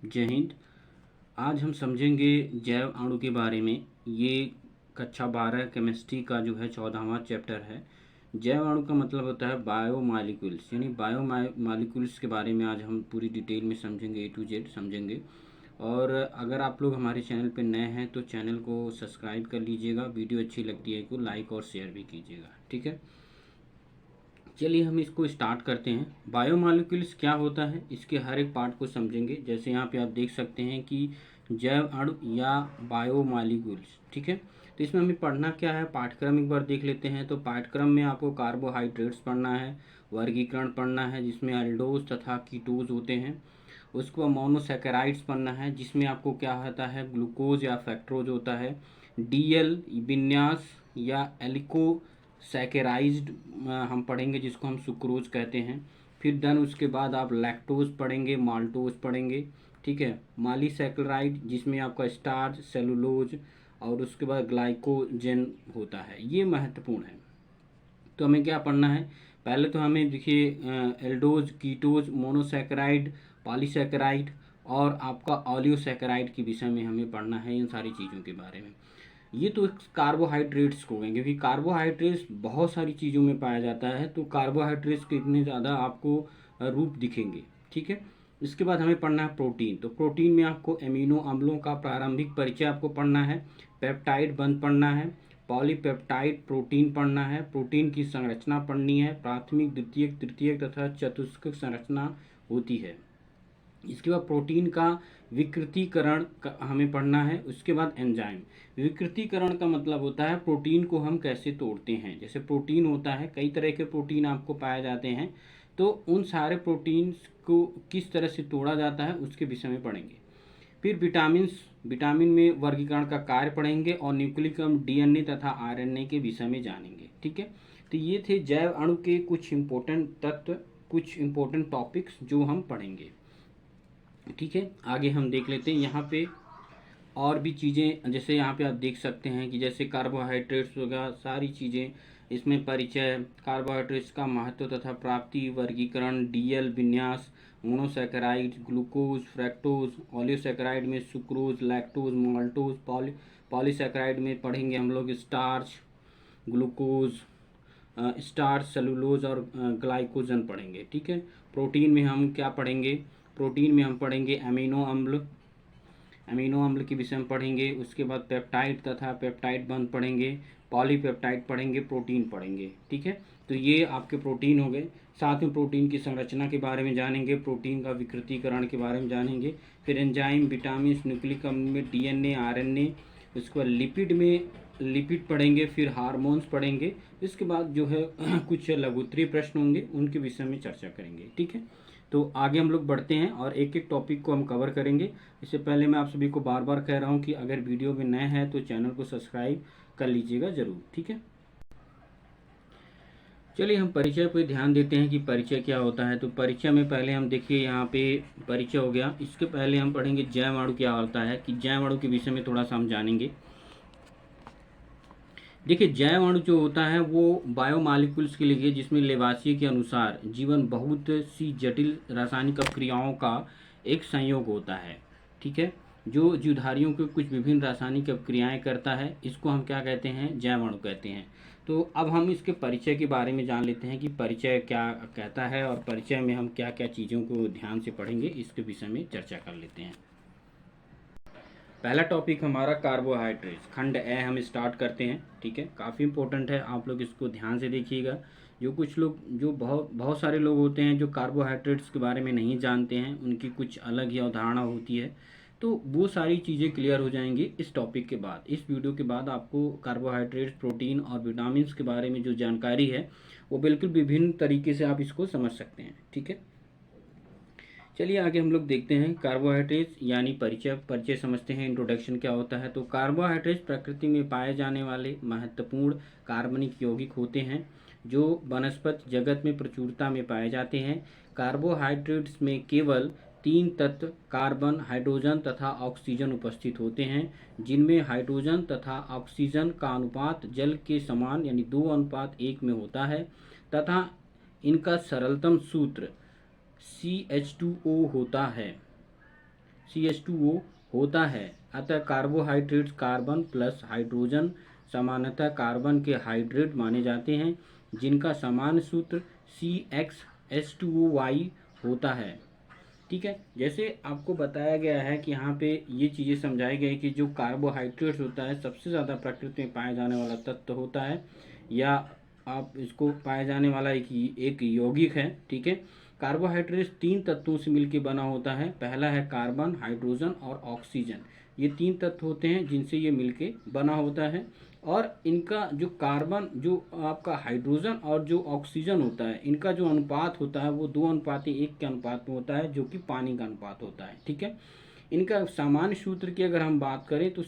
जय हिंद। आज हम समझेंगे जैव अणु के बारे में। ये कक्षा 12 केमिस्ट्री का जो है 14वां चैप्टर है। जैव अणु का मतलब होता है बायोमॉलिक्यूल्स, यानी बायोमॉलिक्यूल्स के बारे में आज हम पूरी डिटेल में समझेंगे, A to Z समझेंगे। और अगर आप लोग हमारे चैनल पर नए हैं तो चैनल को सब्सक्राइब कर लीजिएगा, वीडियो अच्छी लगती है तो लाइक और शेयर भी कीजिएगा, ठीक है। चलिए हम इसको स्टार्ट करते हैं। बायोमॉलिक्यूल्स क्या होता है, इसके हर एक पार्ट को समझेंगे। जैसे यहाँ पे आप देख सकते हैं कि जैव अणु या बायोमॉलिक्यूल्स, ठीक है। तो इसमें हमें पढ़ना क्या है, पाठ्यक्रम एक बार देख लेते हैं। तो पाठ्यक्रम में आपको कार्बोहाइड्रेट्स पढ़ना है, वर्गीकरण पढ़ना है जिसमें एल्डोज तथा कीटोज होते हैं। उसके बाद मोनोसैकेराइड्स पढ़ना है जिसमें आपको क्या होता है, ग्लूकोज या फ्रक्टोज होता है। डीएल विन्यास या एलिको सैकेराइज्ड हम पढ़ेंगे जिसको हम सुक्रोज कहते हैं। फिर डन उसके बाद आप लैक्टोज पढ़ेंगे, माल्टोज पढ़ेंगे, ठीक है। मालीसैकेराइड जिसमें आपका स्टार्च, सेलुलोज और उसके बाद ग्लाइकोजन होता है। ये महत्वपूर्ण है। तो हमें क्या पढ़ना है, पहले तो हमें देखिए एल्डोज, कीटोज, मोनोसैकेराइड, पॉलीसैकेराइड और आपका ऑलियोसैकेराइड के विषय में हमें पढ़ना है, इन सारी चीज़ों के बारे में। ये तो कार्बोहाइड्रेट्स को हैं, क्योंकि कार्बोहाइड्रेट्स बहुत सारी चीज़ों में पाया जाता है। तो कार्बोहाइड्रेट्स के इतने ज़्यादा आपको रूप दिखेंगे, ठीक है। इसके बाद हमें पढ़ना है प्रोटीन। तो प्रोटीन में आपको एमिनो अम्लों का प्रारंभिक परिचय आपको पढ़ना है, पेप्टाइड बंध पढ़ना है, पॉलीपेप्टाइड प्रोटीन पढ़ना है, प्रोटीन की संरचना पढ़नी है, प्राथमिक, द्वितीयक, तृतीयक तथा चतुष्क संरचना होती है। इसके बाद प्रोटीन का विकृतीकरण हमें पढ़ना है। उसके बाद एंजाइम। विकृतीकरण का मतलब होता है प्रोटीन को हम कैसे तोड़ते हैं। जैसे प्रोटीन होता है, कई तरह के प्रोटीन आपको पाए जाते हैं, तो उन सारे प्रोटीन्स को किस तरह से तोड़ा जाता है उसके विषय में पढ़ेंगे। फिर विटामिन में वर्गीकरण का कार्य पढ़ेंगे और न्यूक्लिक एसिड, डीएनए तथा आरएनए के विषय में जानेंगे, ठीक है। तो ये थे जैव अणु के कुछ इंपॉर्टेंट तत्व, कुछ इंपॉर्टेंट टॉपिक्स जो हम पढ़ेंगे, ठीक है। आगे हम देख लेते हैं यहाँ पे और भी चीज़ें। जैसे यहाँ पे आप देख सकते हैं कि जैसे कार्बोहाइड्रेट्स वगैरह सारी चीज़ें इसमें परिचय, कार्बोहाइड्रेट्स का महत्व तथा प्राप्ति, वर्गीकरण, डीएल विन्यास, मोनोसैकेराइड, ग्लूकोज, फ्रक्टोज, ऑलियोसैकेराइड में सुक्रोज, लैक्टोज, माल्टोज, पॉलीसैकेराइड में पढ़ेंगे हम लोग स्टार्च, ग्लूकोज, स्टार्च, सेलुलोज और ग्लाइकोजन पढ़ेंगे, ठीक है। प्रोटीन में हम क्या पढ़ेंगे, प्रोटीन में हम पढ़ेंगे अमीनो अम्ल के विषय में पढ़ेंगे। उसके बाद पेप्टाइड तथा पेप्टाइड बंध पढ़ेंगे, पॉलीपेप्टाइड पढ़ेंगे, प्रोटीन पढ़ेंगे, ठीक है। तो ये आपके प्रोटीन हो गए। साथ में प्रोटीन की संरचना के बारे में जानेंगे, प्रोटीन का विकृतीकरण के बारे में जानेंगे। फिर एंजाइम, विटामिन, न्यूक्लिक अम्ल में डीएनए, आरएनए। उसके बाद लिपिड पढ़ेंगे, फिर हार्मोन्स पढ़ेंगे। इसके बाद जो है कुछ लघुत्तरीय प्रश्न होंगे, उनके विषय में चर्चा करेंगे, ठीक है। तो आगे हम लोग बढ़ते हैं और एक एक टॉपिक को हम कवर करेंगे। इससे पहले मैं आप सभी को बार बार कह रहा हूँ कि अगर वीडियो में नए हैं तो चैनल को सब्सक्राइब कर लीजिएगा ज़रूर, ठीक है। चलिए हम परिचय पर ध्यान देते हैं कि परिचय क्या होता है। तो परिचय में पहले हम देखिए यहाँ पे परिचय हो गया। इसके पहले हम पढ़ेंगे जैव अणु क्या होता है, कि जैव अणु के विषय में थोड़ा सा हम जानेंगे। देखिए जैव अणु जो होता है वो बायोमॉलिक्यूल्स के लिए, जिसमें लेवासिए के अनुसार जीवन बहुत सी जटिल रासायनिक अपक्रियाओं का एक संयोग होता है, ठीक है। जो जीवधारियों के कुछ विभिन्न रासायनिक अपक्रियाएं करता है, इसको हम क्या कहते हैं, जैव अणु कहते हैं। तो अब हम इसके परिचय के बारे में जान लेते हैं कि परिचय क्या कहता है और परिचय में हम क्या क्या चीज़ों को ध्यान से पढ़ेंगे, इसके विषय में चर्चा कर लेते हैं। पहला टॉपिक हमारा कार्बोहाइड्रेट्स, खंड ए हम स्टार्ट करते हैं, ठीक है। काफ़ी इंपॉर्टेंट है, आप लोग इसको ध्यान से देखिएगा। जो कुछ लोग, जो बहुत सारे लोग होते हैं जो कार्बोहाइड्रेट्स के बारे में नहीं जानते हैं, उनकी कुछ अलग ही अवधारणा होती है। तो वो सारी चीज़ें क्लियर हो जाएंगी इस टॉपिक के बाद। इस वीडियो के बाद आपको कार्बोहाइड्रेट्स, प्रोटीन और विटामिन के बारे में जो जानकारी है वो बिल्कुल विभिन्न तरीके से आप इसको समझ सकते हैं, ठीक है। चलिए आगे हम लोग देखते हैं कार्बोहाइड्रेट्स यानी परिचय समझते हैं, इंट्रोडक्शन क्या होता है। तो कार्बोहाइड्रेट्स प्रकृति में पाए जाने वाले महत्वपूर्ण कार्बनिक यौगिक होते हैं जो वनस्पति जगत में प्रचुरता में पाए जाते हैं। कार्बोहाइड्रेट्स में केवल 3 तत्व कार्बन, हाइड्रोजन तथा ऑक्सीजन उपस्थित होते हैं, जिनमें हाइड्रोजन तथा ऑक्सीजन का अनुपात जल के समान यानी 2:1 में होता है तथा इनका सरलतम सूत्र CH2O होता है। CH2O होता है। अतः कार्बोहाइड्रेट्स कार्बन प्लस हाइड्रोजन सामान्यतः कार्बन के हाइड्रेट माने जाते हैं, जिनका सामान्य सूत्र CxH2OY होता है। ठीक है, जैसे आपको बताया गया है कि यहाँ पे ये चीज़ें समझाई गई कि जो कार्बोहाइड्रेट्स होता है सबसे ज़्यादा प्रकृति में पाया जाने वाला तत्व होता है, या आप इसको पाया जाने वाला एक यौगिक है। ठीक है, कार्बोहाइड्रेट्स 3 तत्वों से मिलकर बना होता है। पहला है कार्बन, हाइड्रोजन और ऑक्सीजन। ये 3 तत्व होते हैं जिनसे ये मिलके बना होता है। और इनका जो कार्बन, जो आपका हाइड्रोजन और जो ऑक्सीजन होता है, इनका जो अनुपात होता है वो 2:1 के अनुपात में होता है, जो कि पानी का अनुपात होता है। ठीक है, इनका सामान्य सूत्र की अगर हम बात करें तो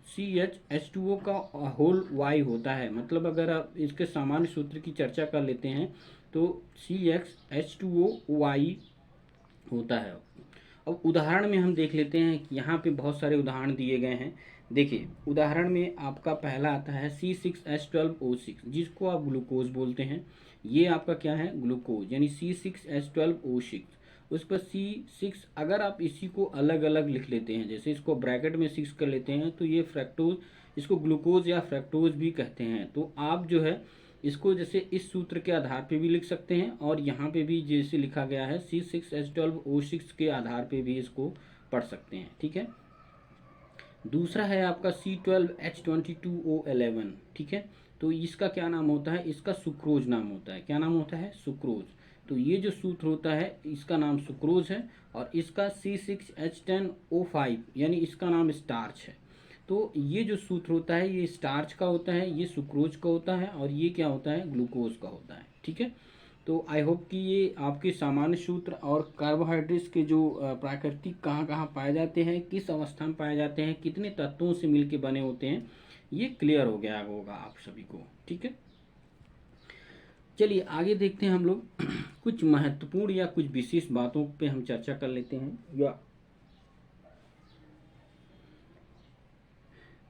CH2O का होल वाई होता है। मतलब अगर आप इसके सामान्य सूत्र की चर्चा कर लेते हैं तो CxH2OY होता है। अब उदाहरण में हम देख लेते हैं कि यहाँ पे बहुत सारे उदाहरण दिए गए हैं। देखिए, उदाहरण में आपका पहला आता है C6H12O6, जिसको आप ग्लूकोज बोलते हैं। ये आपका क्या है? ग्लूकोज, यानी C6H12O6। उस पर C6, अगर आप इसी को अलग अलग लिख लेते हैं, जैसे इसको ब्रैकेट में 6 कर लेते हैं, तो ये फ्रैक्टोज, इसको ग्लूकोज या फ्रैक्टोज भी कहते हैं। तो आप जो है इसको जैसे इस सूत्र के आधार पे भी लिख सकते हैं, और यहाँ पे भी जैसे लिखा गया है C6H12O6 के आधार पे भी इसको पढ़ सकते हैं। ठीक है, दूसरा है आपका C12H22O11। ठीक है, तो इसका क्या नाम होता है? इसका सुक्रोज नाम होता है। क्या नाम होता है? सुक्रोज। तो ये जो सूत्र होता है इसका नाम सुक्रोज है, और इसका C6H10O5, यानी इसका नाम स्टार्च है। तो ये जो सूत्र होता है ये स्टार्च का होता है, ये सुक्रोज का होता है, और ये क्या होता है? ग्लूकोज का होता है। ठीक है, तो आई होप कि ये आपके सामान्य सूत्र और कार्बोहाइड्रेट्स के जो प्राकृतिक कहाँ कहाँ पाए जाते हैं, किस अवस्था में पाए जाते हैं, कितने तत्वों से मिलके बने होते हैं, ये क्लियर हो गया होगा आप सभी को। ठीक है, चलिए आगे देखते हैं हम लोग कुछ महत्वपूर्ण या कुछ विशेष बातों पे हम चर्चा कर लेते हैं। या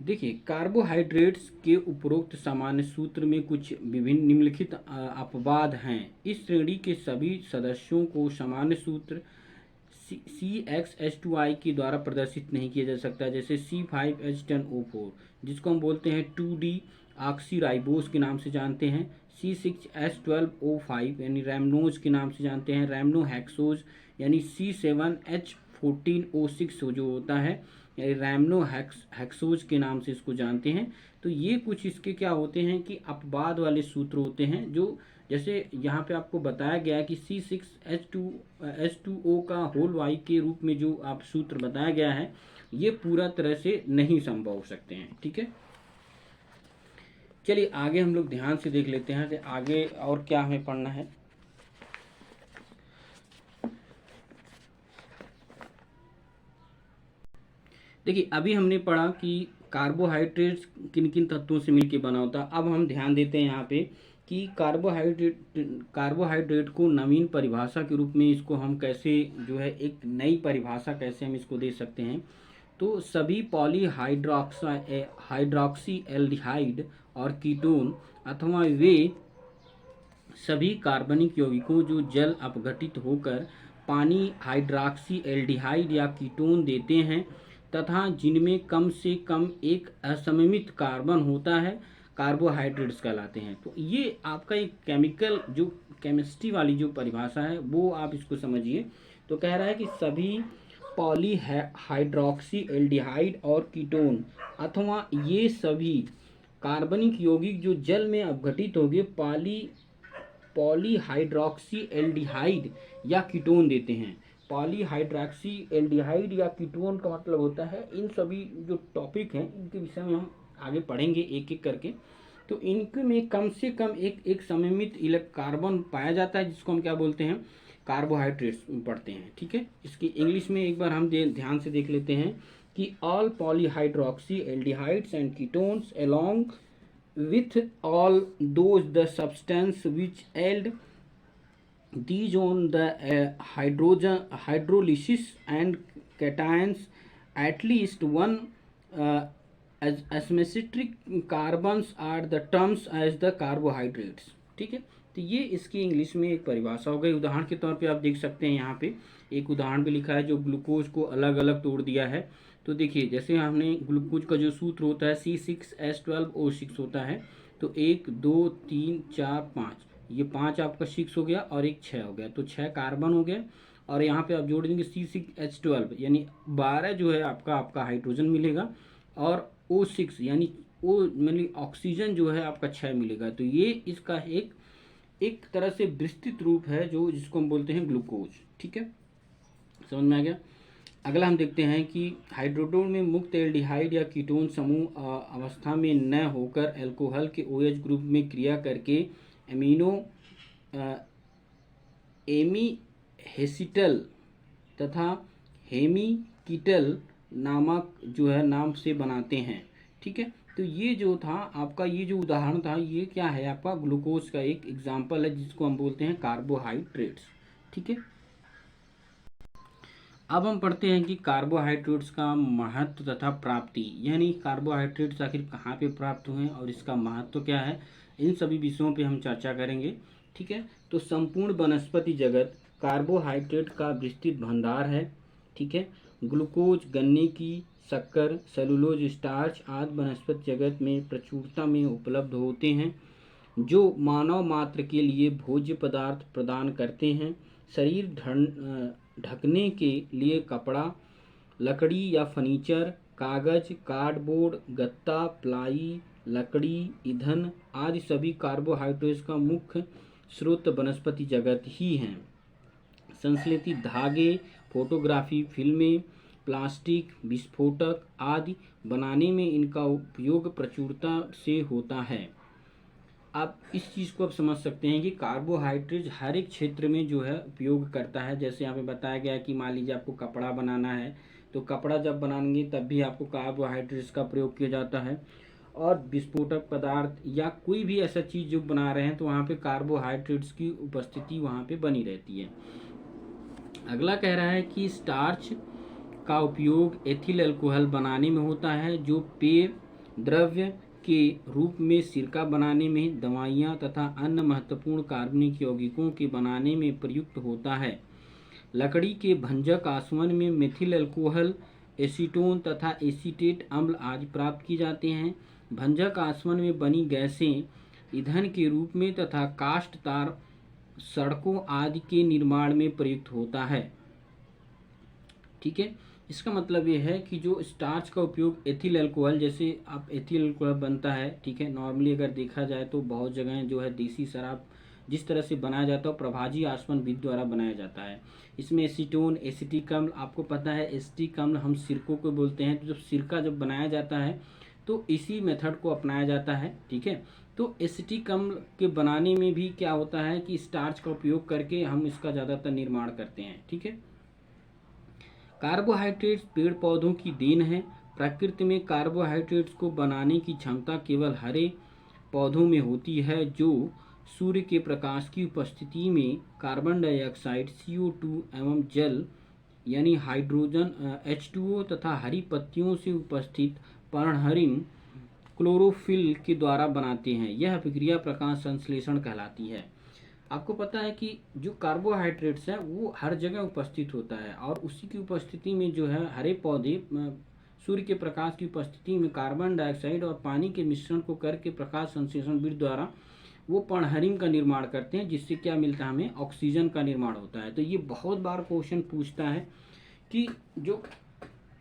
देखिए, कार्बोहाइड्रेट्स के उपरोक्त सामान्य सूत्र में कुछ विभिन्न निम्नलिखित अपवाद हैं। इस श्रेणी के सभी सदस्यों को सामान्य सूत्र CxH2I के द्वारा प्रदर्शित नहीं किया जा सकता। जैसे C5H10O4, जिसको हम बोलते हैं 2D ऑक्सीराइबोस के नाम से जानते हैं। C6H12O5 यानी रैमनोज के नाम से जानते हैं। रैमनोहेक्सोज यानी C7H14O6 जो होता है, रैमनो हेक्सोज के नाम से इसको जानते हैं। तो ये कुछ इसके क्या होते हैं कि अपवाद वाले सूत्र होते हैं, जो जैसे यहाँ पे आपको बताया गया है कि C6H2O का होल वाई के रूप में जो आप सूत्र बताया गया है, ये पूरा तरह से नहीं संभव हो सकते हैं। ठीक है, चलिए आगे हम लोग ध्यान से देख लेते हैं कि आगे और क्या हमें पढ़ना है। देखिए, अभी हमने पढ़ा कि कार्बोहाइड्रेट्स किन किन तत्वों से मिलकर बना होता है। अब हम ध्यान देते हैं यहाँ पे कि कार्बोहाइड्रेट को नवीन परिभाषा के रूप में इसको हम कैसे जो है एक नई परिभाषा कैसे हम इसको दे सकते हैं। तो सभी हाइड्रॉक्सी एल्डिहाइड और कीटोन अथवा वे सभी कार्बनिक यौगिकों जो जल अपघटित होकर पानी हाइड्रॉक्सी एल्डिहाइड या कीटोन देते हैं तथा जिनमें कम से कम एक असममित कार्बन होता है, कार्बोहाइड्रेट्स कहलाते हैं। तो ये आपका एक केमिकल जो केमिस्ट्री वाली जो परिभाषा है वो आप इसको समझिए। तो कह रहा है कि सभी पॉली हाइड्रॉक्सी एल्डिहाइड और कीटोन अथवा ये सभी कार्बनिक यौगिक जो जल में अपघटित होंगे पॉलीहाइड्रॉक्सी एल्डिहाइड या कीटोन देते हैं। पॉलीहाइड्रॉक्सी एल्डिहाइड या कीटोन का मतलब होता है, इन सभी जो टॉपिक हैं इनके विषय में हम आगे पढ़ेंगे एक एक करके। तो इनके में कम से कम एक सममित कार्बन पाया जाता है, जिसको हम क्या बोलते हैं? कार्बोहाइड्रेट्स पढ़ते हैं। ठीक है, इसकी इंग्लिश में एक बार हम ध्यान से देख लेते हैं कि all polyhydroxy aldehydes and ketones along with all those the substance which eld these on the hydrolysis and cations at least one asymmetric carbons are the terms as the carbohydrates। ठीक है, तो ये इसकी इंग्लिश में एक परिभाषा हो गई। उदाहरण के तौर पे आप देख सकते हैं यहाँ पे एक उदाहरण भी लिखा है जो ग्लूकोज को अलग अलग तोड़ दिया है। तो देखिए जैसे हमने ग्लूकोज का जो सूत्र होता है C6H12O6 होता है। तो 1 2 3 4 5, ये 5 आपका 6 हो गया और एक 6 हो गया, तो 6 कार्बन हो गया। और यहाँ पे आप जोड़ देंगे C6H12 यानी 12 जो है आपका हाइड्रोजन मिलेगा, और O6 यानी ओ मतलब ऑक्सीजन जो है आपका 6 मिलेगा। तो ये इसका एक तरह से विस्तृत रूप है जो जिसको हम बोलते हैं ग्लूकोज। ठीक है, समझ में आ गया। अगला हम देखते हैं कि हाइड्रोटोन में मुक्त एल्डिहाइड या कीटोन समूह अवस्था में न होकर अल्कोहल के OH ग्रुप में क्रिया करके एमीहेसिटल तथा हेमीकीटल नामक जो है नाम से बनाते हैं। ठीक है, तो ये जो था आपका ये जो उदाहरण था ये क्या है आपका ग्लूकोज का एक एग्जाम्पल है जिसको हम बोलते हैं कार्बोहाइड्रेट्स। ठीक है, अब हम पढ़ते हैं कि कार्बोहाइड्रेट्स का महत्व तथा प्राप्ति, यानी कार्बोहाइड्रेट्स आखिर कहाँ पे प्राप्त हुए हैं और इसका महत्व क्या है, इन सभी विषयों पे हम चर्चा करेंगे। ठीक है, तो संपूर्ण वनस्पति जगत कार्बोहाइड्रेट का विस्तृत भंडार है। ठीक है, ग्लूकोज, गन्ने की शक्कर, सेलुलोज, स्टार्च आदि वनस्पति जगत में प्रचुरता में उपलब्ध होते हैं जो मानव मात्र के लिए भोज्य पदार्थ प्रदान करते हैं। शरीर ढकने के लिए कपड़ा, लकड़ी या फर्नीचर, कागज, कार्डबोर्ड, गत्ता, प्लाई, लकड़ी, ईंधन आदि सभी कार्बोहाइड्रेट्स का मुख्य स्रोत वनस्पति जगत ही हैं। संश्लेषित धागे, फोटोग्राफी फिल्में, प्लास्टिक, विस्फोटक आदि बनाने में इनका उपयोग प्रचुरता से होता है। आप इस चीज़ को आप समझ सकते हैं कि कार्बोहाइड्रेट हर एक क्षेत्र में जो है उपयोग करता है। जैसे यहाँ पे बताया गया कि मान लीजिए आपको कपड़ा बनाना है, तो कपड़ा जब बनाएंगे तब भी आपको कार्बोहाइड्रेट्स का प्रयोग किया जाता है। और विस्फोटक पदार्थ या कोई भी ऐसा चीज़ जो बना रहे हैं तो वहाँ पे कार्बोहाइड्रेट्स की उपस्थिति वहाँ पे बनी रहती है। अगला कह रहा है कि स्टार्च का उपयोग एथिल अल्कोहल बनाने में होता है जो पेय द्रव्य के रूप में सिरका बनाने में, दवाइयाँ तथा अन्य महत्वपूर्ण कार्बनिक यौगिकों के बनाने में प्रयुक्त होता है। लकड़ी के भंजक आसवन में मेथिल अल्कोहल, एसीटोन तथा एसीटेट अम्ल आदि प्राप्त किए जाते हैं। भंजक आसवन में बनी गैसें ईंधन के रूप में तथा काष्ठ तार सड़कों आदि के निर्माण में प्रयुक्त होता है। ठीक है, इसका मतलब ये है कि जो स्टार्च का उपयोग एथिल अल्कोहल, जैसे आप एथिल अल्कोहल बनता है, ठीक है, नॉर्मली अगर देखा जाए तो बहुत जगह जो है देसी शराब जिस तरह से बनाया जाता है प्रभाजी आसवन विधि द्वारा बनाया जाता है। इसमें एसीटोन, एसिटिक अम्ल, आपको पता है एसिटिक अम्ल हम सिरकों को बोलते हैं। तो जब सिरका जब बनाया जाता है तो इसी मेथड को अपनाया जाता है। ठीक है, तो एसिटिक अम्ल के बनाने में भी क्या होता है कि स्टार्च का उपयोग करके हम इसका ज़्यादातर निर्माण करते हैं। ठीक है, कार्बोहाइड्रेट्स पेड़ पौधों की देन है। प्रकृति में कार्बोहाइड्रेट्स को बनाने की क्षमता केवल हरे पौधों में होती है जो सूर्य के प्रकाश की उपस्थिति में कार्बन डाइऑक्साइड, CO2 एवं जल यानी हाइड्रोजन H2O तथा हरी पत्तियों से उपस्थित पर्णहरिम क्लोरोफिल के द्वारा बनाते हैं। यह प्रक्रिया प्रकाश संश्लेषण कहलाती है। आपको पता है कि जो कार्बोहाइड्रेट्स है वो हर जगह उपस्थित होता है और उसी की उपस्थिति में जो है हरे पौधे सूर्य के प्रकाश की उपस्थिति में कार्बन डाइऑक्साइड और पानी के मिश्रण को करके प्रकाश संश्लेषण विधि द्वारा वो पर्णहरिम का निर्माण करते हैं, जिससे क्या मिलता है हमें ऑक्सीजन का निर्माण होता है। तो ये बहुत बार क्वेश्चन पूछता है कि जो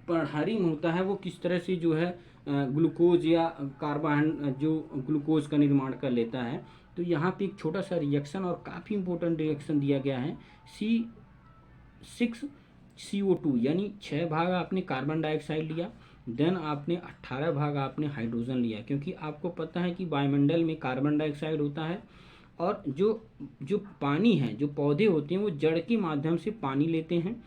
पर्णहरिम होता है वो किस तरह से जो है ग्लूकोज या कार्बन जो ग्लूकोज का निर्माण कर लेता है। तो यहाँ पे एक छोटा सा रिएक्शन और काफ़ी इंपॉर्टेंट रिएक्शन दिया गया है। C6CO2 यानी 6 भाग आपने कार्बन डाइऑक्साइड लिया, देन आपने 18 भाग आपने हाइड्रोजन लिया, क्योंकि आपको पता है कि वायुमंडल में कार्बन डाइऑक्साइड होता है और जो पानी है, जो पौधे होते हैं वो जड़ के माध्यम से पानी लेते हैं।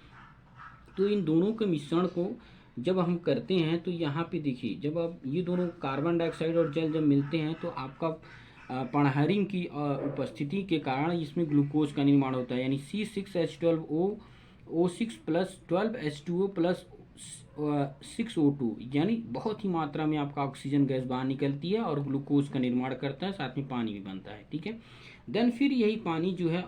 तो इन दोनों के मिश्रण को जब हम करते हैं तो यहाँ पे देखिए जब आप ये दोनों कार्बन डाइऑक्साइड और जल जब मिलते हैं तो आपका पर्णहरिम की उपस्थिति के कारण इसमें ग्लूकोज का निर्माण होता है। यानी C6H12O6 plus 12H2O plus 6O2 यानी बहुत ही मात्रा में आपका ऑक्सीजन गैस बाहर निकलती है और ग्लूकोज का निर्माण करता है, साथ में पानी भी बनता है। ठीक है, देन फिर यही पानी जो है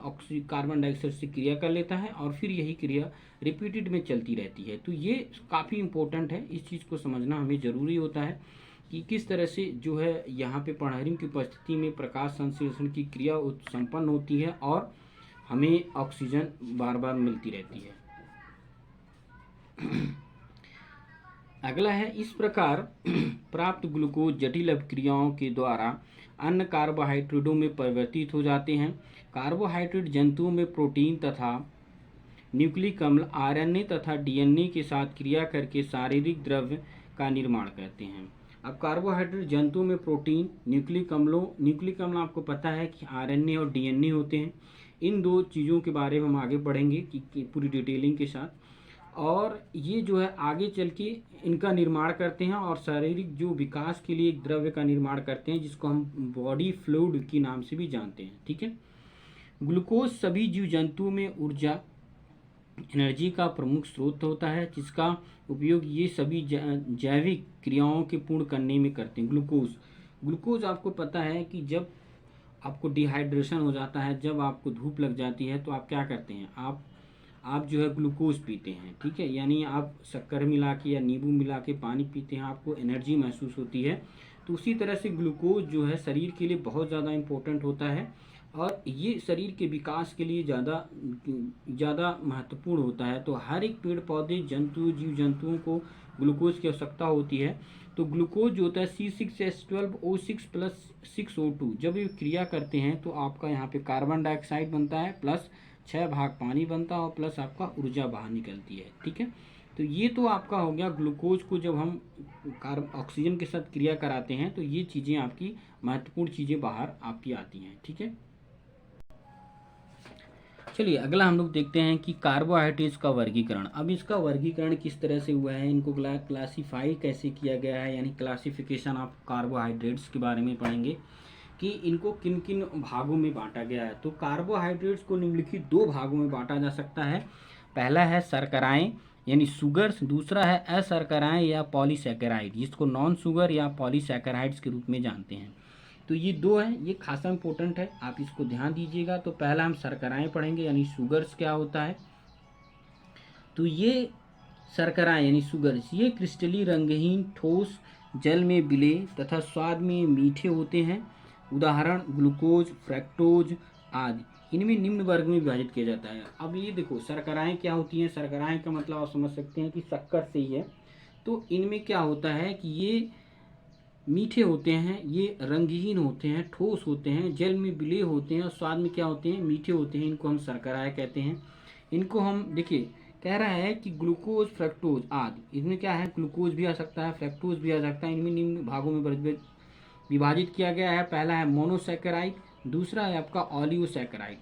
कार्बन डाइऑक्साइड से क्रिया कर लेता है और फिर यही क्रिया रिपीटेड में चलती रहती है। तो ये काफ़ी इंपॉर्टेंट है, इस चीज़ को समझना हमें ज़रूरी होता है कि किस तरह से जो है यहाँ पे पराहरिम की उपस्थिति में प्रकाश संश्लेषण की क्रिया संपन्न होती है और हमें ऑक्सीजन बार बार मिलती रहती है। अगला है, इस प्रकार प्राप्त ग्लूकोज जटिल अभिक्रियाओं के द्वारा अन्य कार्बोहाइड्रेटों में परिवर्तित हो जाते हैं। कार्बोहाइड्रेट जंतुओं में प्रोटीन तथा न्यूक्लिक अम्ल आरएनए तथा डीएनए के साथ क्रिया करके शारीरिक द्रव्य का निर्माण करते हैं। अब कार्बोहाइड्रेट जंतुओं में प्रोटीन, न्यूक्लिक अम्ल आपको पता है कि आरएनए और डीएनए होते हैं। इन दो चीज़ों के बारे में हम आगे पढ़ेंगे कि पूरी डिटेलिंग के साथ, और ये जो है आगे चल के इनका निर्माण करते हैं और शारीरिक जो विकास के लिए एक द्रव्य का निर्माण करते हैं जिसको हम बॉडी फ्लूइड के नाम से भी जानते हैं। ठीक है। ग्लूकोज सभी जीव जंतुओं में ऊर्जा एनर्जी का प्रमुख स्रोत होता है जिसका उपयोग ये सभी जैविक क्रियाओं के पूर्ण करने में करते हैं। ग्लूकोज आपको पता है कि जब आपको डिहाइड्रेशन हो जाता है, जब आपको धूप लग जाती है, तो आप क्या करते हैं, आप जो है ग्लूकोज पीते हैं। ठीक है, यानी आप शक्कर मिला के या नींबू मिला के पानी पीते हैं, आपको एनर्जी महसूस होती है। तो उसी तरह से ग्लूकोज जो है शरीर के लिए बहुत ज़्यादा इम्पोर्टेंट होता है और ये शरीर के विकास के लिए ज़्यादा महत्वपूर्ण होता है। तो हर एक पेड़ पौधे जीव जंतुओं को ग्लूकोज की आवश्यकता होती है। तो ग्लूकोज जो होता है C6H12O6 + 6O2 जब ये क्रिया करते हैं तो आपका यहाँ पे कार्बन डाइऑक्साइड बनता है, प्लस 6 भाग पानी बनता है और प्लस आपका ऊर्जा बाहर निकलती है। ठीक है, तो ये तो आपका हो गया ग्लूकोज को जब हम ऑक्सीजन के साथ क्रिया कराते हैं तो ये चीज़ें आपकी महत्वपूर्ण चीज़ें बाहर आपकी आती हैं। ठीक है, चलिए अगला हम लोग देखते हैं कि कार्बोहाइड्रेट्स का वर्गीकरण। अब इसका वर्गीकरण किस तरह से हुआ है, इनको क्लासीफाई कैसे किया गया है, यानी क्लासिफिकेशन ऑफ कार्बोहाइड्रेट्स के बारे में पढ़ेंगे कि इनको किन किन भागों में बांटा गया है। तो कार्बोहाइड्रेट्स को निम्नलिखित 2 भागों में बांटा जा सकता है। पहला है शर्कराएं यानी शुगर्स, दूसरा है अशर्कराएं या पॉलीसैकेराइड, जिसको नॉन शुगर या पॉलीसैकेराइड्स के रूप में जानते हैं। तो ये 2 हैं, ये खासा इंपॉर्टेंट है, आप इसको ध्यान दीजिएगा। तो पहला हम शर्कराएं पढ़ेंगे यानी शुगर्स क्या होता है। तो ये शर्कराएं यानी शुगर्स ये क्रिस्टली रंगहीन ठोस जल में विलेय तथा स्वाद में मीठे होते हैं। उदाहरण ग्लूकोज, फ्रक्टोज आदि। इनमें निम्न वर्ग में विभाजित किया जाता है। अब ये देखो शर्कराएं क्या होती हैं, शर्कराएं का मतलब आप समझ सकते हैं कि शक्कर से ही है। तो इनमें क्या होता है कि ये मीठे होते हैं, ये रंगहीन होते हैं, ठोस होते हैं, जल में विलेय होते हैं और स्वाद में क्या होते हैं, मीठे होते हैं। इनको हम शर्कराएं कहते हैं। इनको हम देखिए कह रहा है कि ग्लूकोज, फ्रक्टोज आदि, इसमें क्या है, ग्लूकोज भी आ सकता है, फ्रक्टोज भी आ सकता है। इनमें निम्न भागों में विभाजित किया गया है। पहला है मोनोसैकेराइड, दूसरा है आपका ओलिगोसैकेराइड।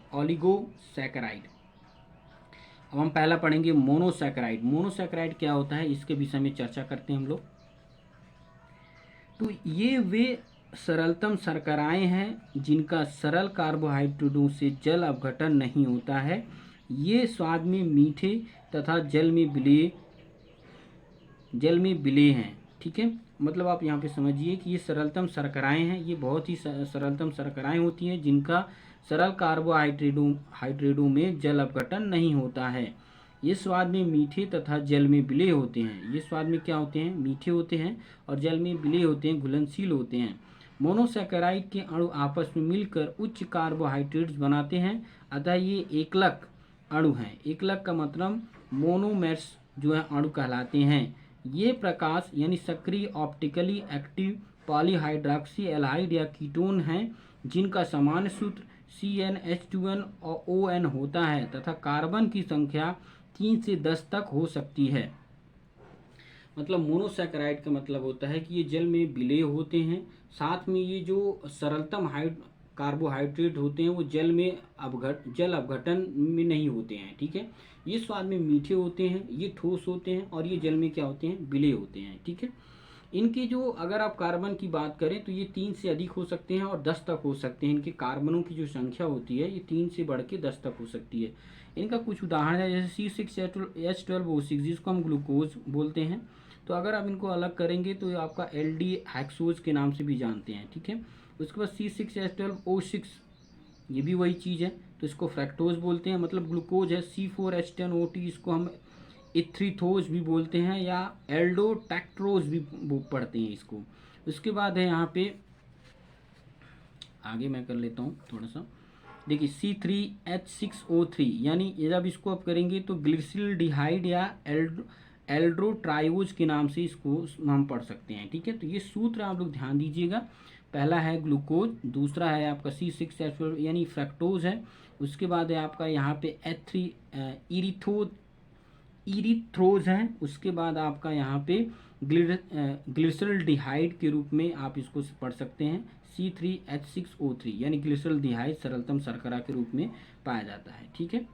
अब हम पहला पढ़ेंगे मोनोसैकेराइड। मोनोसैकेराइड क्या होता है इसके विषय में चर्चा करते हैं हम लोग। तो ये वे सरलतम शर्कराएं हैं जिनका सरल कार्बोहाइड्रेटों से जल अपघटन नहीं होता है। ये स्वाद में मीठे तथा जल में विलेय हैं। ठीक है, मतलब आप यहाँ पे समझिए कि ये सरलतम शर्कराएं हैं, ये बहुत ही सरलतम शर्कराएं होती हैं जिनका सरल कार्बोहाइड्रेटों में जल अपघटन नहीं होता है। ये स्वाद में मीठे तथा जल में विलेय होते हैं। ये स्वाद में क्या होते हैं, मीठे होते हैं और जल में विलेय होते हैं, घुलनशील होते हैं। मोनोसैकेराइड के अणु आपस में मिलकर उच्च कार्बोहाइड्रेट्स बनाते हैं, अतः ये एकलक अणु हैं। एकलक का मतलब मोनोमेर्स जो है अणु कहलाते हैं। ये प्रकाश यानी सक्रिय ऑप्टिकली एक्टिव पॉलीहाइड्रॉक्सी एल्हाइड या कीटोन हैं जिनका सामान्य सूत्र CnH2nOn होता है तथा कार्बन की संख्या 3 से 10 तक हो सकती है। मतलब मोनोसैकेराइड का मतलब होता है कि ये जल में विलेय होते हैं, साथ में ये जो सरलतम कार्बोहाइड्रेट होते हैं वो जल अपघटन में नहीं होते हैं। ठीक है, ये स्वाद में मीठे होते हैं, ये ठोस होते हैं और ये जल में क्या होते हैं, विलेय होते हैं। ठीक है, इनके जो अगर आप कार्बन की बात करें तो ये 3 से अधिक हो सकते हैं और 10 तक हो सकते हैं। इनके कार्बनों की जो संख्या होती है ये 3 से बढ़ के 10 तक हो सकती है। इनका कुछ उदाहरण है जैसे C6H12O6 जिसको हम ग्लूकोज बोलते हैं। तो अगर आप इनको अलग करेंगे तो आपका LD हेक्सोज के नाम से भी जानते हैं। ठीक है, उसके बाद C6H12O6 ये भी वही चीज़ है, तो इसको फ्रैक्टोज बोलते हैं, मतलब ग्लूकोज है। C4H10OT, इसको हम इथ्रीथोज भी बोलते हैं या एल्डोटैक्ट्रोज भी पढ़ते हैं इसको। उसके बाद है यहाँ पे, आगे मैं कर लेता हूँ थोड़ा सा, देखिए C3H6O3, यानी जब इसको आप करेंगे तो ग्लिसरल्डिहाइड या एल्ड्रोट्रायोज के नाम से इसको हम पढ़ सकते हैं, ठीक है। तो ये सूत्र आप लोग ध्यान दीजिएगा। पहला है ग्लूकोज, दूसरा है आपका C6H4 यानी फ्रैक्टोज है। उसके बाद है आपका यहाँ पे इरीथ्रोज है। उसके बाद आपका यहाँ पे ग्लिसरल्डिहाइड के रूप में आप इसको पढ़ सकते हैं C3H6O3, यानी ग्लिसरल्डिहाइड सरलतम शर्करा के रूप में पाया जाता है, ठीक है।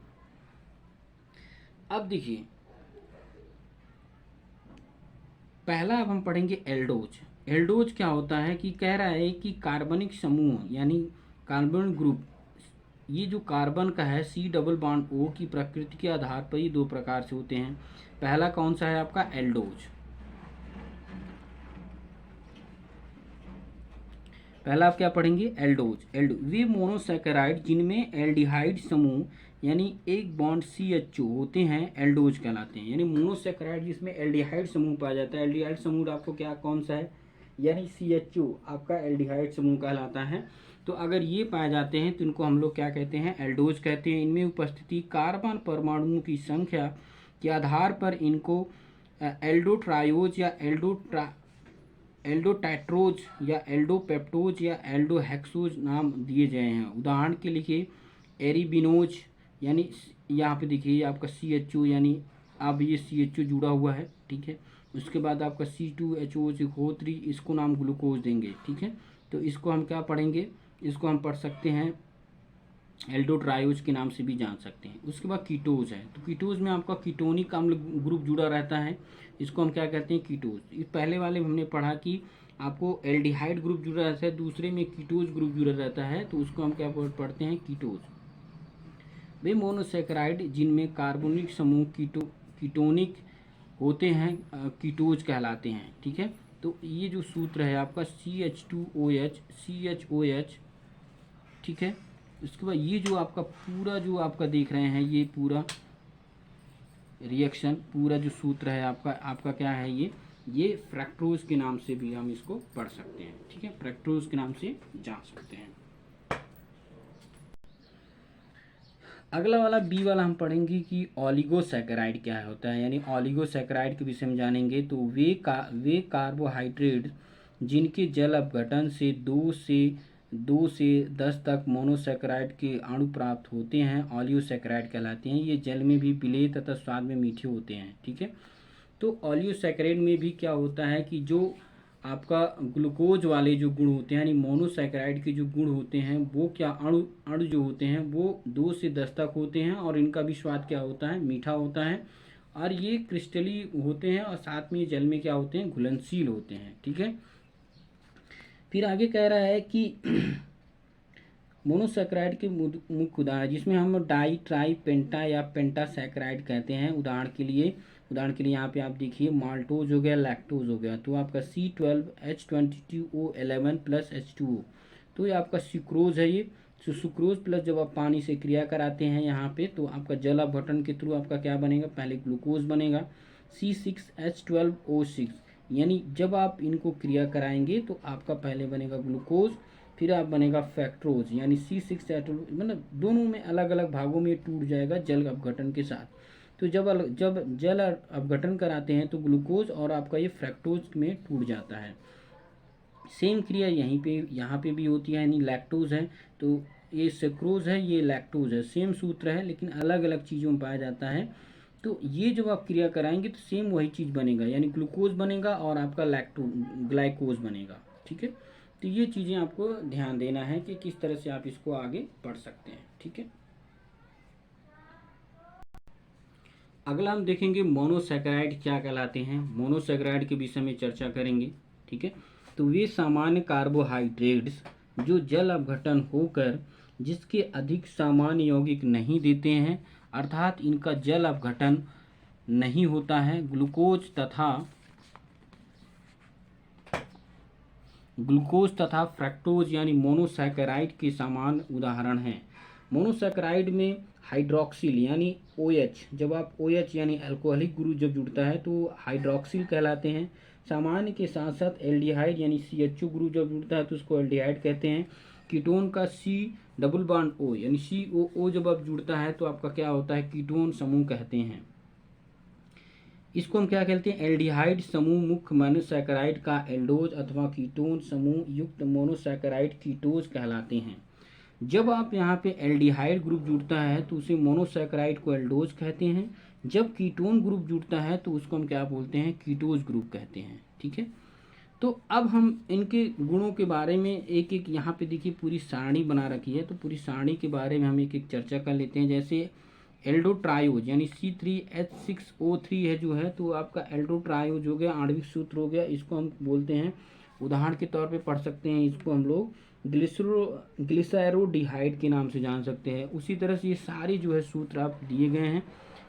अब देखिए पहला अब हम पढ़ेंगे एल्डोज। एल्डोज क्या होता है कि कह रहा है कि कार्बनिक समूह यानी कार्बन ग्रुप, ये जो कार्बन का है C डबल बॉन्ड O की प्रकृति के आधार पर ये दो प्रकार से होते हैं। पहला कौन सा है आपका एल्डोज, पहला आप क्या पढ़ेंगे एल्डोज। वे मोनोसैकेराइड जिनमें एल्डिहाइड समूह यानी एक बॉन्ड CHO होते हैं एल्डोज कहलाते हैं। यानी मोनोसैकेराइड जिसमें एल्डिहाइड समूह पाया जाता है, एल्डिहाइड समूह आपको क्या कौन सा है, यानी CHO आपका एल्डिहाइड समूह कहलाता है। तो अगर ये पाए जाते हैं तो इनको हम लोग क्या कहते हैं, एल्डोज कहते हैं। इनमें उपस्थिति कार्बन परमाणुओं की संख्या के आधार पर इनको एल्डोट्रायोज या एल्डोटैट्रोज या एल्डोपेप्टोज या एल्डोहेक्सोज नाम दिए गए हैं। उदाहरण के लिए एरिबिनोज, यानी यहाँ पे देखिए आपका CHO, यानी अब ये CHO जुड़ा हुआ है, ठीक है। उसके बाद आपका C2HO3, इसको नाम ग्लूकोज देंगे, ठीक है। तो इसको हम क्या पढ़ेंगे, इसको हम पढ़ सकते हैं एल्डोट्रायोज के नाम से भी जान सकते हैं। उसके बाद कीटोज है, तो कीटोज में आपका कीटोनिक अम्ल ग्रुप जुड़ा रहता है, इसको हम क्या कहते हैं कीटोज। पहले वाले में हमने पढ़ा कि आपको एल्डिहाइड ग्रुप जुड़ा रहता है, दूसरे में कीटोज ग्रुप जुड़ा रहता है, तो उसको हम क्या पढ़ते हैं कीटोज। वे मोनोसैकेराइड जिनमें कार्बोनिक समूह कीटोनिक होते हैं कीटोज कहलाते हैं, ठीक है। तो ये जो सूत्र है आपका CH2OH, ठीक है। उसके बाद ये जो आपका पूरा जो आपका देख रहे हैं, ये पूरा रिएक्शन, पूरा जो सूत्र है आपका क्या है, ये फ्रैक्टोज के नाम से भी हम इसको पढ़ सकते हैं, ठीक है। फ्रैक्टोज के नाम से जान सकते हैं। अगला वाला बी वाला हम पढ़ेंगे कि ऑलिगोसैकेराइड क्या होता है, यानी ऑलिगोसैकेराइड के विषय में जानेंगे। तो वे कार्बोहाइड्रेट जिनके जल अपघटन से 2 से 10 तक मोनोसैकेराइड के अणु प्राप्त होते हैं ऑलिगोसैकेराइड कहलाते हैं। ये जल में भी विलेय तथा स्वाद में मीठे होते हैं, ठीक है। तो ऑलिगोसैकेराइड में भी क्या होता है कि जो आपका ग्लूकोज वाले जो गुण होते हैं, यानी मोनोसैकेराइड के जो गुण होते हैं वो क्या अणु जो होते हैं वो 2 से 10 तक होते हैं, और इनका भी स्वाद क्या होता है, मीठा होता है, और ये क्रिस्टली होते हैं, और साथ में जल में क्या होते हैं, घुलनशील होते हैं, ठीक है। फिर आगे कह रहा है कि मोनोसैकेराइड के मुख्य उदाहरण जिसमें हम डाई ट्राई पेंटा या पेंटासैकेराइड कहते हैं। उदाहरण के लिए यहाँ पे आप देखिए माल्टोज हो गया, लैक्टोज हो गया, तो आपका C12H22O11 प्लस H2O, तो ये आपका सुक्रोज है। ये सुक्रोज प्लस जब आप पानी से क्रिया कराते हैं यहाँ पे, तो आपका जल अपघटन के थ्रू आपका क्या बनेगा, पहले ग्लूकोज बनेगा C6H12O6, यानी जब आप इनको क्रिया कराएंगे तो आपका पहले बनेगा ग्लूकोज, फिर आप बनेगा फ्रैक्टोज, यानी C6H, मतलब दोनों में अलग अलग भागों में टूट जाएगा जल अपघटन के साथ। तो जब जल अपघटन कराते हैं तो ग्लूकोज और आपका ये फ्रैक्टोज में टूट जाता है। सेम क्रिया यहाँ पे भी होती है, यानी लैक्टोज है तो ये सुक्रोज है, ये लैक्टोज है, सेम सूत्र है लेकिन अलग अलग चीज़ों में पाया जाता है। तो ये जब आप क्रिया कराएंगे तो सेम वही चीज़ बनेगा, यानी ग्लूकोज बनेगा और आपका ग्लाइकोज बनेगा, ठीक है। तो ये चीज़ें आपको ध्यान देना है कि किस तरह से आप इसको आगे पढ़ सकते हैं, ठीक है। अगला हम देखेंगे मोनोसैकेराइड क्या कहलाते हैं। मोनोसैकेराइड के विषय में चर्चा करेंगे, ठीक है। तो वे सामान्य कार्बोहाइड्रेट्स जो जल अपघटन होकर जिसके अधिक सामान्य यौगिक नहीं देते हैं, अर्थात इनका जल अपघटन नहीं होता है, ग्लूकोज तथा ग्लूकोज तथा फ्रक्टोज यानी मोनोसैकेराइड के समान उदाहरण हैं। मोनोसैकेराइड में हाइड्रोक्सिल यानी OH, जब आप OH यानी अल्कोहलिक ग्रुप जब जुड़ता है तो हाइड्रोक्सिल कहलाते हैं। सामान्य के साथ साथ एल्डिहाइड यानी CHO ग्रुप जब जुड़ता है तो उसको एल्डिहाइड कहते हैं। कीटोन का C डबल बॉन्ड O यानी COO जब आप जुड़ता है तो आपका क्या होता है, कीटोन समूह कहते हैं। इसको हम क्या कहते हैं, एल्डिहाइड समूह मुख्य मोनोसैकेराइड का एल्डोज अथवा कीटोन समूह युक्त मोनोसैकेराइड कीटोज कहलाते हैं। जब आप यहाँ पे एल्डिहाइड ग्रुप जुड़ता है तो उसे मोनोसैकेराइड को एल्डोज कहते हैं। जब कीटोन ग्रुप जुड़ता है तो उसको हम क्या बोलते हैं, कीटोज ग्रुप कहते हैं। ठीक है, तो अब हम इनके गुणों के बारे में एक एक यहाँ पे देखिए पूरी सारणी बना रखी है, तो पूरी सारणी के बारे में हम एक एक चर्चा कर लेते हैं। जैसे एल्डोट्रायोज यानी C3H6O3 है जो है, तो आपका एल्डोट्रायोज हो गया, आणविक सूत्र हो गया, इसको हम बोलते हैं, उदाहरण के तौर पे पढ़ सकते हैं, इसको हम लोग ग्लिसैरोडिहाइड के नाम से जान सकते हैं। उसी तरह से ये सारे जो है सूत्र आप दिए गए हैं,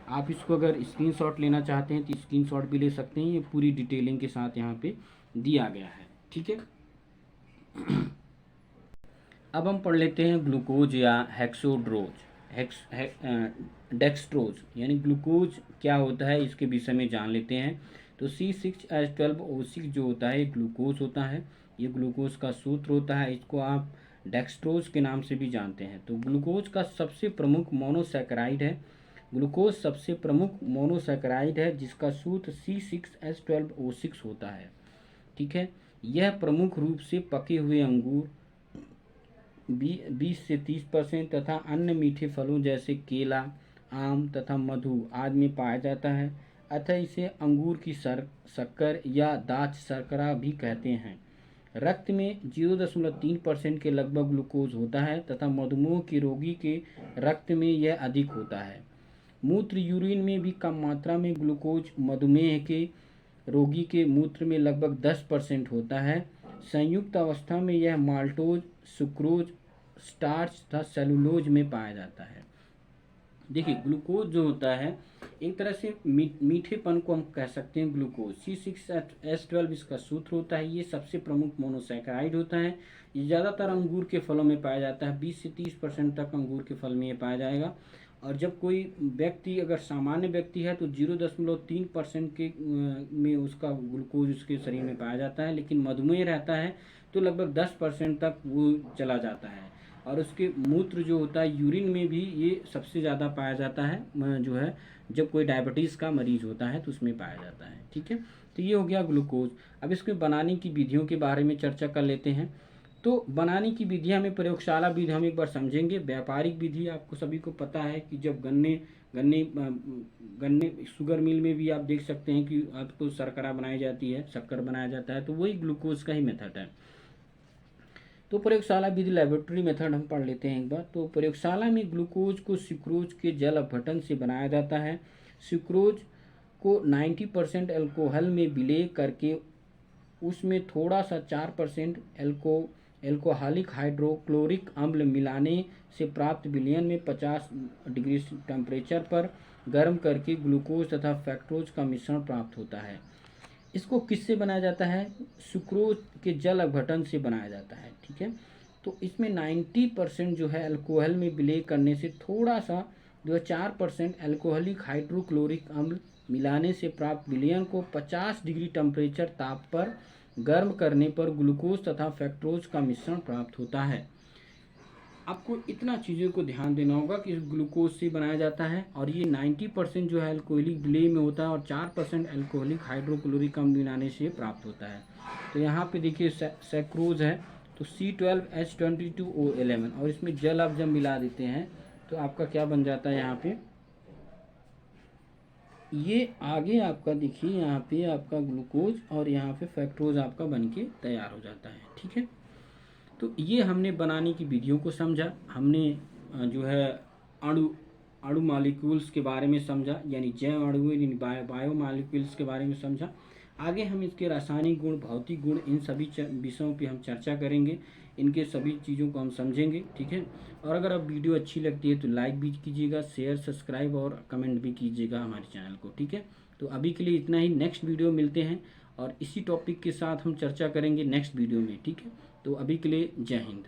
आप इसको अगर स्क्रीनशॉट लेना चाहते हैं तो स्क्रीनशॉट भी ले सकते हैं, ये पूरी डिटेलिंग के साथ यहाँ पे दिया गया है। ठीक है, अब हम पढ़ लेते हैं ग्लूकोज या डेक्सट्रोज यानी ग्लूकोज क्या होता है, इसके विषय में जान लेते हैं। तो C6H12O6 जो होता है ये ग्लूकोज होता है, ये ग्लूकोज का सूत्र होता है, इसको आप डेक्सट्रोज के नाम से भी जानते हैं। तो ग्लूकोज का सबसे प्रमुख मोनोसैकेराइड है, ग्लूकोज सबसे प्रमुख मोनोसैकेराइड है जिसका सूत्र C6H12O6 होता है। ठीक है, यह प्रमुख रूप से पके हुए अंगूर 20 से 30% तथा अन्य मीठे फलों जैसे केला, आम तथा मधु आदि में पाया जाता है, अतः इसे अंगूर की शक्कर या दाच शर्करा भी कहते हैं। रक्त में 0.3% के लगभग ग्लूकोज होता है तथा मधुमेह के रोगी के रक्त में यह अधिक होता है। मूत्र यूरिन में भी कम मात्रा में ग्लूकोज मधुमेह के रोगी के मूत्र में लगभग 10% होता है। संयुक्त अवस्था में यह माल्टोज, सुक्रोज, स्टार्च तथा सेलुलोज में पाया जाता है। देखिए ग्लूकोज जो होता है एक तरह से मीठेपन को हम कह सकते हैं। ग्लूकोज C6H12 इसका सूत्र होता है, ये सबसे प्रमुख मोनोसैकेराइड होता है। ये ज़्यादातर अंगूर के फलों में पाया जाता है, 20 से 30% तक अंगूर के फल में ये पाया जाएगा। और जब कोई व्यक्ति अगर सामान्य व्यक्ति है तो 0.3% के में उसका ग्लूकोज उसके शरीर में पाया जाता है, लेकिन मधुमेह रहता है तो लगभग 10% तक वो चला जाता है। और उसके मूत्र जो होता है यूरिन में भी ये सबसे ज़्यादा पाया जाता है, जो है जब कोई डायबिटीज़ का मरीज होता है तो उसमें पाया जाता है। ठीक है, तो ये हो गया ग्लूकोज। अब इसके बनाने की विधियों के बारे में चर्चा कर लेते हैं। तो बनाने की विधियाँ में प्रयोगशाला विधि हम एक बार समझेंगे। व्यापारिक विधि आपको सभी को पता है कि जब गन्ने शुगर मिल में भी आप देख सकते हैं कि आपको शर्करा बनाई जाती है, शक्कर बनाया जाता है, तो वही ग्लूकोज का ही मेथड है। तो प्रयोगशाला विधि लैबोरेटरी मेथड हम पढ़ लेते हैं एक बार। तो प्रयोगशाला में ग्लूकोज को सुक्रोज के जल अपघटन से बनाया जाता है। सुक्रोज को 90% अल्कोहल में विलय करके उसमें थोड़ा सा 4% एल्कोहलिक हाइड्रोक्लोरिक अम्ल मिलाने से प्राप्त विलयन में 50 डिग्री टेम्परेचर पर गर्म करके ग्लूकोज तथा फ्रक्टोज का मिश्रण प्राप्त होता है। इसको किससे बनाया जाता है, सुक्रोज के जल अपघटन से बनाया जाता है। ठीक है, तो इसमें 90% जो है अल्कोहल में विलय करने से थोड़ा सा जो है 4% एल्कोहलिक हाइड्रोक्लोरिक अम्ल मिलाने से प्राप्त विलयन को 50 डिग्री टेम्परेचर ताप पर गर्म करने पर ग्लूकोज तथा फ्रक्टोज का मिश्रण प्राप्त होता है। आपको इतना चीज़ों को ध्यान देना होगा कि इस ग्लूकोज से बनाया जाता है और ये 90% जो है अल्कोहलिक विलय में होता है और 4% अल्कोहलिक हाइड्रोक्लोरिक अम्ल मिलाने से प्राप्त होता है। तो यहाँ पे देखिए सैक्रोज है तो C12H22O11 और इसमें जल आप जब मिला देते हैं तो आपका क्या बन जाता है, यहाँ पे ये आगे आपका देखिए यहाँ पे आपका ग्लूकोज और यहाँ पे फ्रक्टोज आपका बनके तैयार हो जाता है। ठीक है, तो ये हमने बनाने की विधियों को समझा, हमने जो है अणु मॉलिक्यूल्स के बारे में समझा, यानी जैव अणु यानी बायो मॉलिक्यूल्स के बारे में समझा। आगे हम इसके रासायनिक गुण, भौतिक गुण, इन सभी विषयों पे हम चर्चा करेंगे, इनके सभी चीज़ों को हम समझेंगे। ठीक है, और अगर आप वीडियो अच्छी लगती है तो लाइक भी कीजिएगा, शेयर, सब्सक्राइब और कमेंट भी कीजिएगा हमारे चैनल को। ठीक है, तो अभी के लिए इतना ही, नेक्स्ट वीडियो मिलते हैं और इसी टॉपिक के साथ हम चर्चा करेंगे नेक्स्ट वीडियो में, ठीक है। तो अभी के लिए जय हिंद।